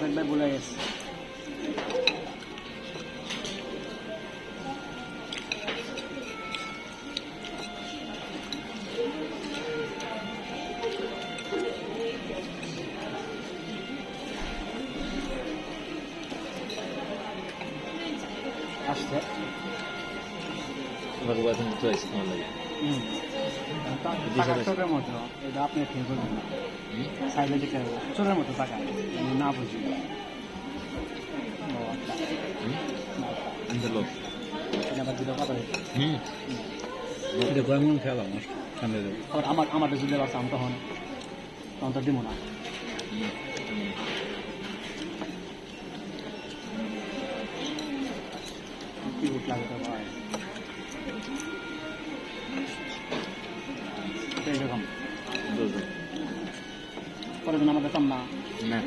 Rafael ভাই বলে গেছে আসছে ভগবান তো আছে তোমার লাগে ছোটের মতো এটা আপনি ঠিক করবেন না সাইডে দিকে ছোটের মতো টাকা না বুঝি লোক আবার দুটো কথা হয়েছে এটা কেমন খেলা আমার সামনে আবার আমাদের যদি আছে আমি তখন তো দিব না কি উঠ লাগে তো ভাই এরকম পরের দিন আমাদের কাম না না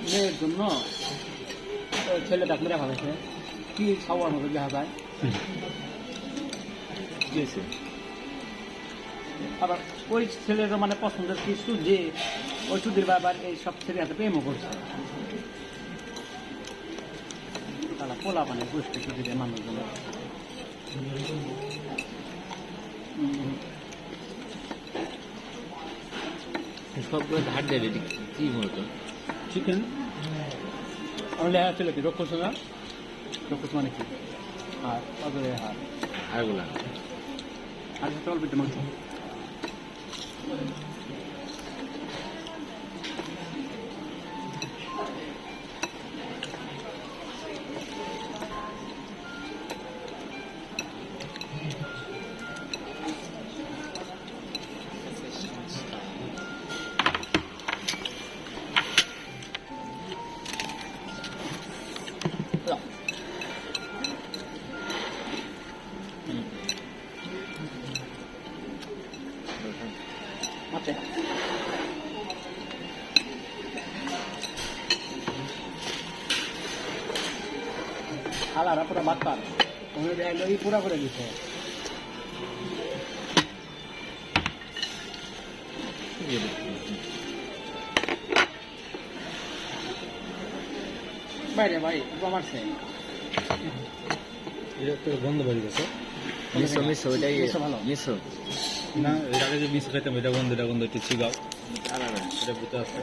মেয়ের জন্য ছেলে ডাকলে দেখা গেছে কি খাওয়ার মতো দেখা যায় গেছে আবার ওই ছেলের মানে পছন্দের কিছু যে ওই সুধীর বাবার এই সব ছেলে হাতে প্রেমও করছে তারা পোলা মানে বুঝতে সুধীরের মানুষগুলো সবগুলো ধার দেবে কি মূলত চিকেন আমার লেখা ছিল কি রক্ষস না রক্ষস মানে কি আর অজরে হার আরগুলা আর একটা অল্প একটু মাংস আছে খালারা পুরো বাচ্চার ওখানে দেখলো এই পুরা করে দিচ্ছে বাইরে ভাই মারছে এটা তো গন্ধ বেরিয়ে গেছে মিশো মিশো ওইটাই মিশো ভালো। মিশো না এর আগে যে মিস খাইতাম এটা গন্ধ একটু চিগাও আলাদা এটা ভিতরে আছে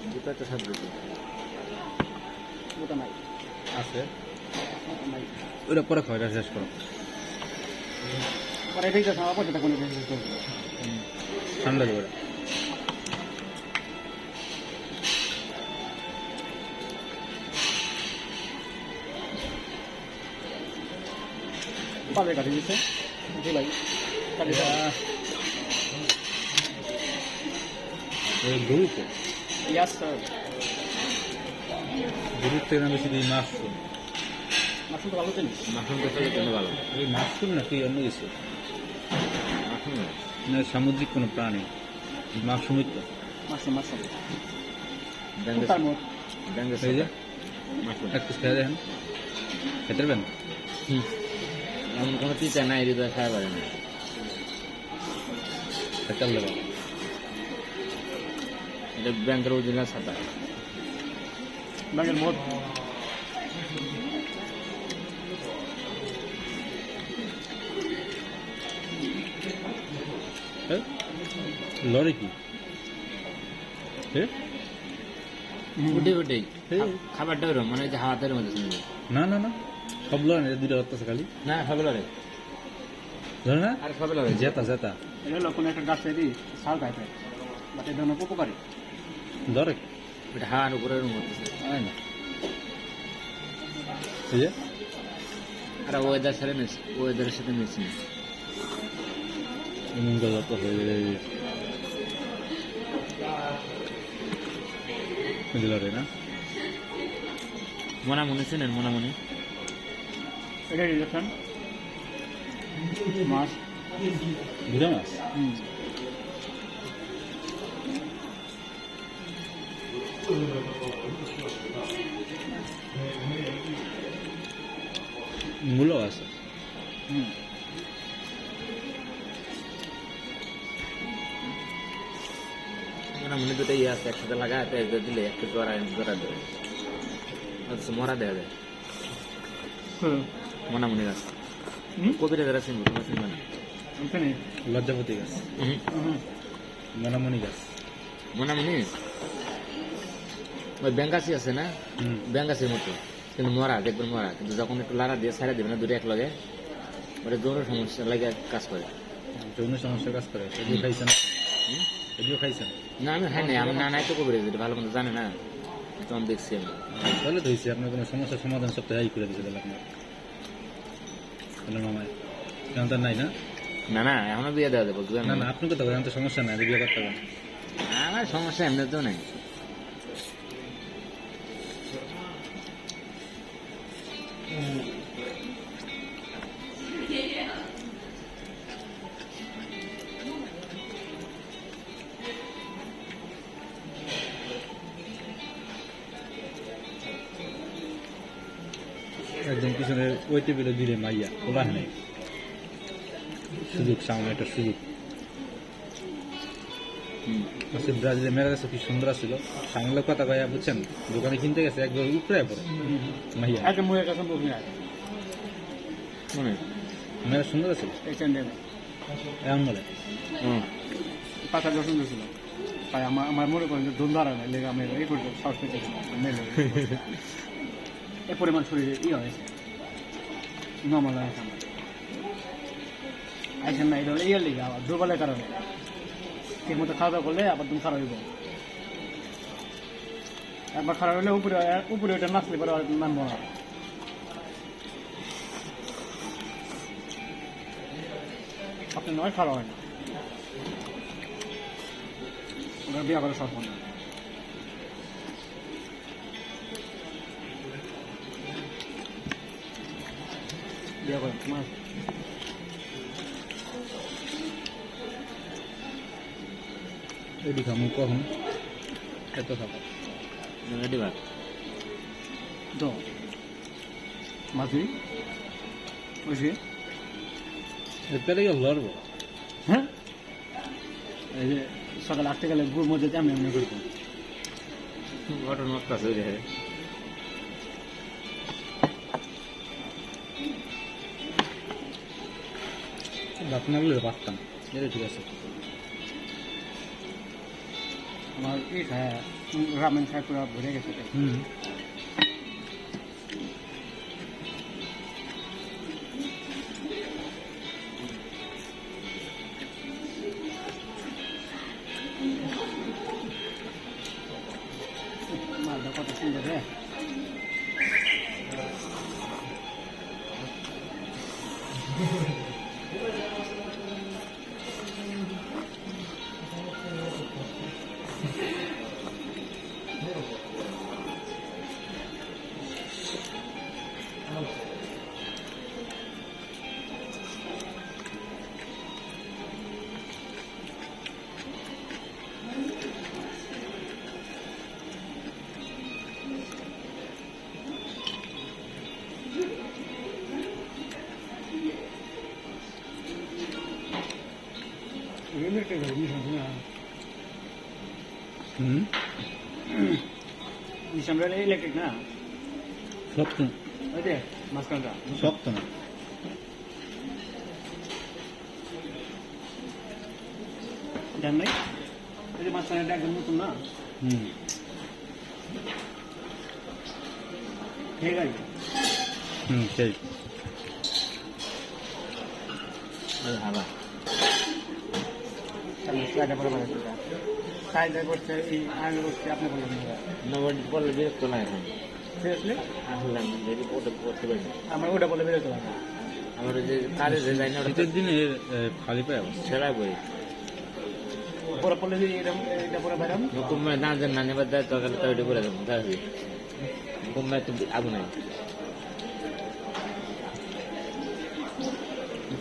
দুটো তো সব দুটো ওটা নাই আছে ওটা নাই ওটা পরে খাওয়া এটা শেষ করো পরে এটাই তো খাওয়া পড়ছে তখন ঠান্ডা দেবো এটা পাবে কাটি দিচ্ছে জি ভাই কাটি গরুতে ইয়াস স্যার গরুর থেকে না বেশি এই মাশরুম মাসুম তো ভালো জিনিস মাখন তো খেলে জন্য ভালো এই মাশরুম নাকি অন্য কিছু মাখন না সামুদ্রিক কোনো প্রাণী মাশরুমই তো মাসুম মাসুম ডাঙ্গে তার মোট ডাঙ্গে এই যে মাখন এক পিস খেয়ে দেখেন খেতে পারবেন এমন কোনো টিচা নাই হৃদয় খাওয়া পারে না খেতে দেবো এটা ব্যাংকের অরিজিনাল ছাতা ব্যাগের মোট লরি কি উঠে উঠেই হ্যাঁ। খাবারটা ওরকম মানে যে হাতের মধ্যে শুনবে না না না সব লরি না দুটো করতেছে খালি না খাবে লড়ে ধরে না আর খাবে লড়ে জেতা জেতা এটা হলো কোনো একটা গাছেরই শাল টাইপের বাট এটা অনেক উপকারী ধরে এটা হার উপরে মধ্যে হয় না এই যে আর ওয়েদার সাথে মিস ওয়েদারের সাথে মিস এমনটা যত হয়ে দিল রে না মনামনি শুনেন মনামনি এটা রিলেশন মাছ বুঝা মাছ মূল্য আছে মনামনি দুটো ইয়ে আছে একসাথে লাগায় পেঁয়াজ দিয়ে দিলে একটু জোড়া দেবে অথচ মরা দেওয়া যায় মনামনি গাছ কবিরা যারা চিনবো তোমরা চিনবে না লজ্জাপতি গাছ মনামনি গাছ মনামনি ওই ব্যাঙ্গাসি আছে না ব্যাঙ্গাসির মতো কিন্তু মরা দেখবেন মরা কিন্তু যখন একটু লাড়া দিয়ে ছাড়া দেবে না দুটো এক লগে ওটা যৌন সমস্যা লাগে কাজ করে যৌন সমস্যার কাজ করে এগুলো খাইছেন এগুলো খাইছেন না আমি খাই নাই আমার নানাই তো কবিরা যেটা ভালো মতো জানে না তখন দেখছি আমি তাহলে তো হয়েছে আপনার কোনো সমস্যার সমাধান সপ্তাহে এই করে দিয়েছে তাহলে আপনার হ্যালো মামায় এখন তো নাই না না না এখনো বিয়ে দেওয়া যাবো না না আপনাকে তো এখন তো সমস্যা নাই বিয়ে করতে হবে আমার সমস্যা এমনিতেও নাই একদম পিছনে ওই টেবিলে দিলে মাইয়া ওলা নেই সুযোগ সামনে একটা সুযোগ আজকে ব্রাজিলের মেয়েরা কাছে কি সুন্দর ছিল সামনে কথা কয়া বুঝছেন দোকানে কিনতে গেছে একবার উপরে পড়ে মাইয়া একদম মুখের কাছে মুখ নেয় মেয়েরা সুন্দর ছিল এই চ্যান্ডেল এমন বলে পাতা যা সুন্দর ছিল তাই আমার মনে করেন যে ধুম ধরা না লেগে আমি এই করতে সাহস পেতে মেলে এই পরিমাণ শরীরে হয়েছে নর্মাল হয়েছে আমার আইসেন না এটা হলে ইয়ে লেগে আবার দুর্বলের কারণে ঠিক মতো খাওয়া দাওয়া করলে আবার তুমি খারাপ হইব একবার খারাপ হলে উপরে উপরে ওইটা নাচলে পরে নামবো না আপনি নয় খারাপ হয় না ওরা বিয়ে করে সব না বিয়ে করে তোমার এটি খামু কখন এত খাবো রেডি ভাত তো মাছি বুঝি এরপরে লড়বো হ্যাঁ এই যে সকাল 8টা গেলে গুড় মধ্যে তেমনি এমনি করবো ঘটনা নষ্ট আছে ওই জায়গায় ভাত না বলে পারতাম এটা ঠিক আছে আমার এই খায় রামেন খায় পুরো ভরে গেছে মালটা কত সুন্দর রে নিশামরা ইলেকট্রিক না শক্ত ওই যে মাঝখানটা শক্ত না জান নাই ওই যে মাঝখানটা একদম নতুন না ঠিক আছে সেই হাবা সাইডে করছে এই আগে করছে আপনি বললেন নবর বললে বিরক্ত লাগে এখন সিরিয়াসলি আসলাম যদি পড়তে পারি আমার ওটা বলে বেরোতে লাগে আমার ওই যে কাজে যে যাই না ওটা শীতের দিনে খালি পায় অবস্থা। সেলাই বই পরে পড়লে যদি এরকম এটা পরে বাইরাম কুম্ভে না যে না নেবার দেয় তখন তো ওইটা করে দেবো তাহলে কুম্ভে তো আগুন নাই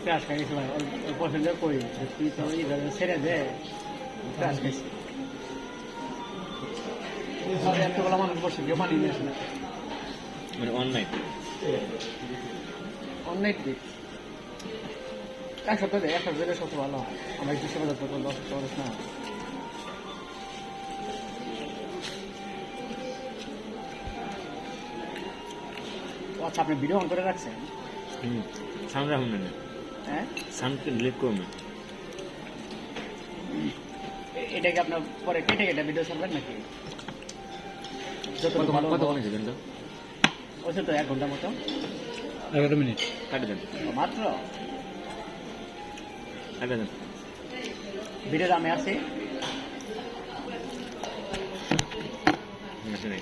পেঁয়াজ খাই গেছি ভাই ওর পছন্দ করি তুই তো এইভাবে ছেড়ে দে পেঁয়াজ খাইছি এতগুলো মানুষ বসে কেউ পানি নিয়ে আসে না মানে অনলাইন অনলাইন দিক এক সপ্তাহে সবচেয়ে ভালো হয় আমরা একটু সেবা যত্ন করলে অসুস্থ মানুষ না ও আচ্ছা আপনি ভিডিও অন করে রাখছেন সাউন্ড রাখুন না হ্যাঁ সাউন্ডকে ডিলিট করুন না এটাকে আপনার পরে কেটে কেটে ভিডিও ছাড়বেন নাকি যত কত ভালো কত কমেছে কিন্তু ওই তো 1 ঘন্টার মতো 11 মিনিট। কাটে দেন মাত্র কাটে দেন ভিডিওর আমি আছি আসে নাই